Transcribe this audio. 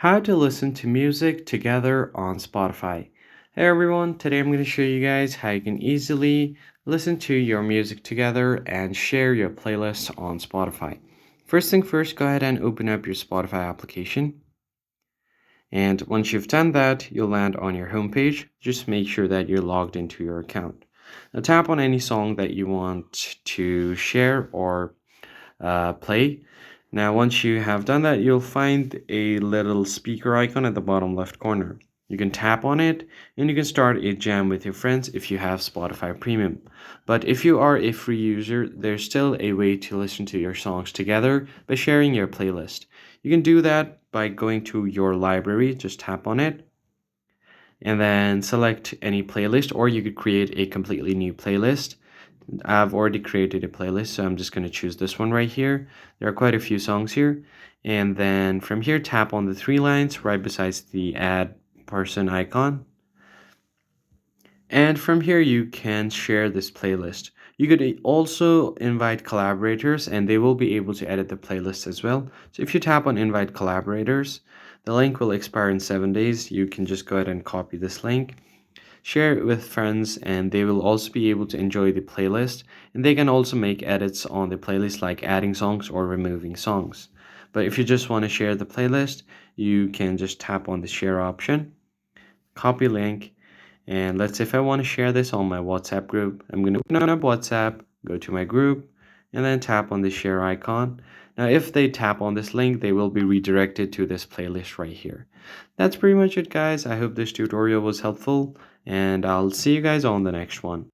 How to listen to music together on Spotify. Hey everyone, today I'm going to show you guys how you can easily listen to your music together and share your playlist on Spotify. First thing first, go ahead and open up your Spotify application. And once you've done that, you'll land on your homepage. Just make sure that you're logged into your account. Now tap on any song that you want to share or play. Now, once you have done that, you'll find a little speaker icon at the bottom left corner. You can tap on it and you can start a jam with your friends if you have Spotify Premium. But if you are a free user, there's still a way to listen to your songs together by sharing your playlist. You can do that by going to your library, just tap on it, and then select any playlist, or you could create a completely new playlist. I've already created a playlist, so I'm just going to choose this one right here. There are quite a few songs here. And then from here, tap on the three lines right besides the add person icon. And from here, you can share this playlist. You could also invite collaborators and they will be able to edit the playlist as well. So if you tap on invite collaborators, the link will expire in 7 days. You can just go ahead and copy this link, share it with friends, and they will also be able to enjoy the playlist. And they can also make edits on the playlist, like adding songs or removing songs. But if you just want to share the playlist, you can just tap on the share option, copy link, and let's say if I want to share this on my WhatsApp group, I'm going to open up WhatsApp, go to my group, and then tap on the share icon. Now, if they tap on this link, they will be redirected to this playlist right here. That's pretty much it, guys. I hope this tutorial was helpful, and I'll see you guys on the next one.